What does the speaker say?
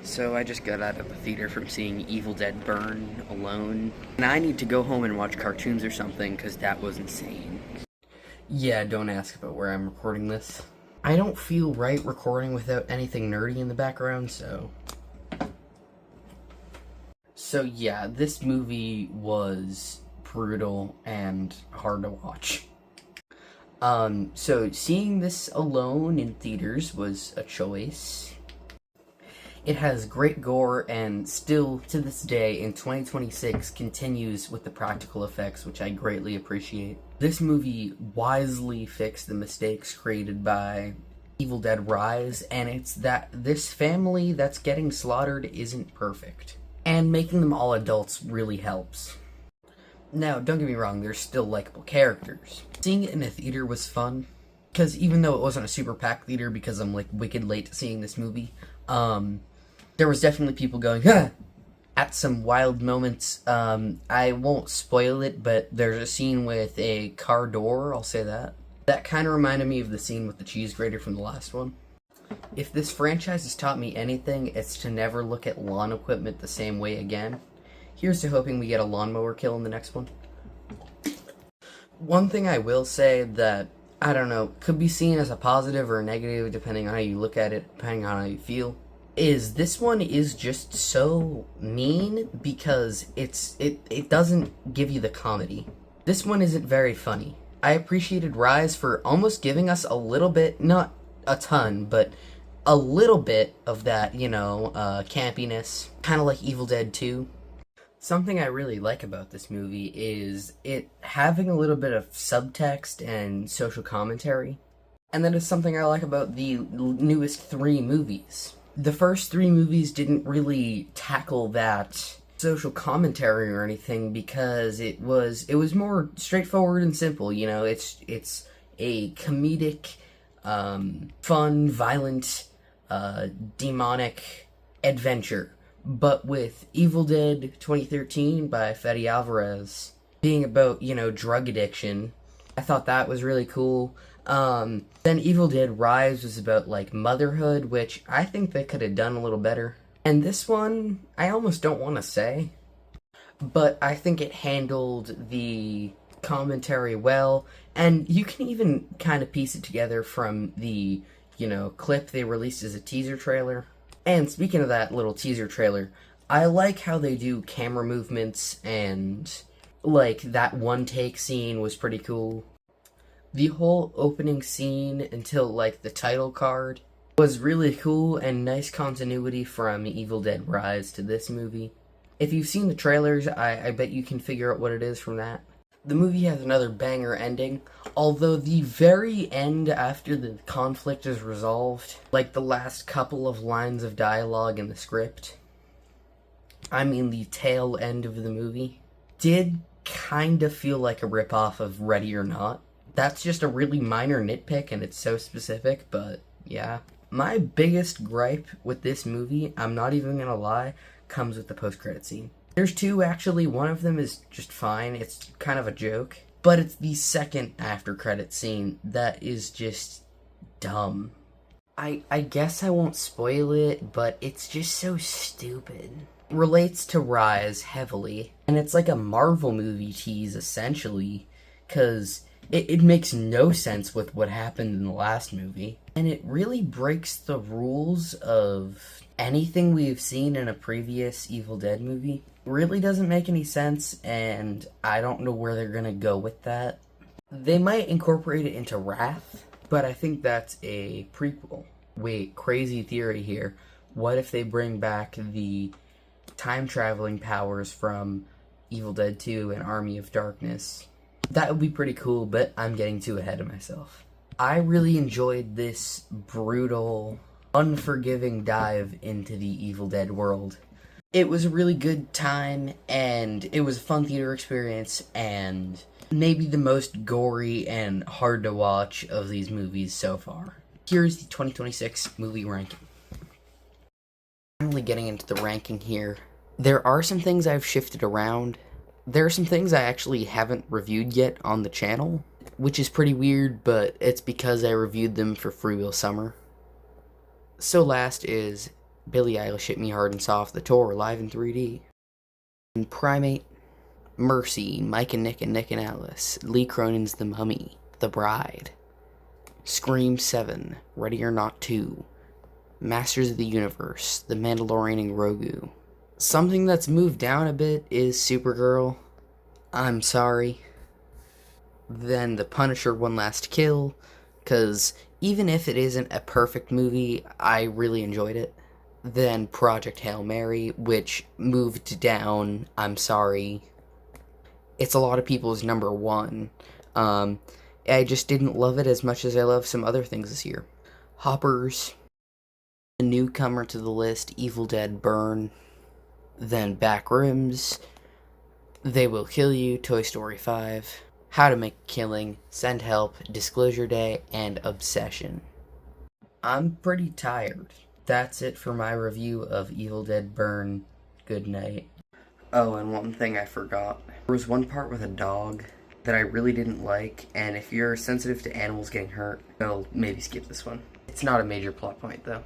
So I just got out of the theater from seeing Evil Dead Burn alone, and I need to go home and watch cartoons or something because that was insane. Yeah, don't ask about where I'm recording this. I don't feel right recording without anything nerdy in the background, so... So yeah, this movie was brutal and hard to watch. So seeing this alone in theaters was a choice. It has great gore and still, to this day, in 2026, continues with the practical effects, which I greatly appreciate. This movie wisely fixed the mistakes created by Evil Dead Rise, and it's that this family that's getting slaughtered isn't perfect. And making them all adults really helps. Now, don't get me wrong, there's still likable characters. Seeing it in a theater was fun, because even though it wasn't a super packed theater because I'm like wicked late to seeing this movie, there was definitely people going, huh, at some wild moments. I won't spoil it, but there's a scene with a car door, I'll say that. That kind of reminded me of the scene with the cheese grater from the last one. If this franchise has taught me anything, it's to never look at lawn equipment the same way again. Here's to hoping we get a lawnmower kill in the next one. One thing I will say that, I don't know, could be seen as a positive or a negative depending on how you look at it, depending on how you feel, is this one is just so mean because it doesn't give you the comedy. This one isn't very funny. I appreciated Rise for almost giving us a little bit, not a ton, but a little bit of that, campiness, kind of like Evil Dead 2. Something I really like about this movie is it having a little bit of subtext and social commentary. And that is something I like about the newest 3 movies. The first 3 movies didn't really tackle that social commentary or anything because it was more straightforward and simple, it's a comedic, fun, violent, demonic adventure. But with Evil Dead 2013 by Fede Alvarez being about, drug addiction, I thought that was really cool. Then Evil Dead Rise was about, motherhood, which I think they could have done a little better. And this one, I almost don't want to say, but I think it handled the commentary well, and you can even kind of piece it together from the, clip they released as a teaser trailer. And speaking of that little teaser trailer, I like how they do camera movements, and, that one take scene was pretty cool. The whole opening scene until, the title card was really cool and nice continuity from Evil Dead Rise to this movie. If you've seen the trailers, I bet you can figure out what it is from that. The movie has another banger ending, although the very end after the conflict is resolved, the last couple of lines of dialogue in the script, the tail end of the movie, did kind of feel like a ripoff of Ready or Not. That's just a really minor nitpick and it's so specific, but yeah. My biggest gripe with this movie, I'm not even gonna lie, comes with the post-credit scene. There's 2 actually, one of them is just fine, it's kind of a joke, but it's the second after-credit scene that is just dumb. I guess I won't spoil it, but it's just so stupid. It relates to Rise heavily, and it's like a Marvel movie tease, essentially, because it makes no sense with what happened in the last movie. And it really breaks the rules of anything we've seen in a previous Evil Dead movie. It really doesn't make any sense, and I don't know where they're gonna go with that. They might incorporate it into Wrath, but I think that's a prequel. Wait, crazy theory here. What if they bring back the time-traveling powers from Evil Dead 2 and Army of Darkness? That would be pretty cool, but I'm getting too ahead of myself. I really enjoyed this brutal, unforgiving dive into the Evil Dead world. It was a really good time, and it was a fun theater experience, and maybe the most gory and hard to watch of these movies so far. Here's the 2026 movie ranking. Finally getting into the ranking here. There are some things I've shifted around. There are some things I actually haven't reviewed yet on the channel, which is pretty weird, but it's because I reviewed them for Free Will Summer. So last is Billie Eilish Hit Me Hard and Soft, The Tour, live in 3D. And Primate, Mercy, Mike and Nick and Alice, Lee Cronin's The Mummy, The Bride, Scream 7, Ready or Not 2, Masters of the Universe, The Mandalorian and Grogu. Something that's moved down a bit is Supergirl, I'm Sorry. Then The Punisher, One Last Kill, because even if it isn't a perfect movie, I really enjoyed it. Then Project Hail Mary, which moved down, I'm Sorry. It's a lot of people's number one. I just didn't love it as much as I love some other things this year. Hoppers, a newcomer to the list, Evil Dead Burn, then Backrooms, They Will Kill You, Toy Story 5, How to Make a Killing, Send Help, Disclosure Day, and Obsession. I'm pretty tired. That's it for my review of Evil Dead Burn. Good night. Oh, and one thing I forgot. There was one part with a dog that I really didn't like, and if you're sensitive to animals getting hurt, I'll maybe skip this one. It's not a major plot point, though.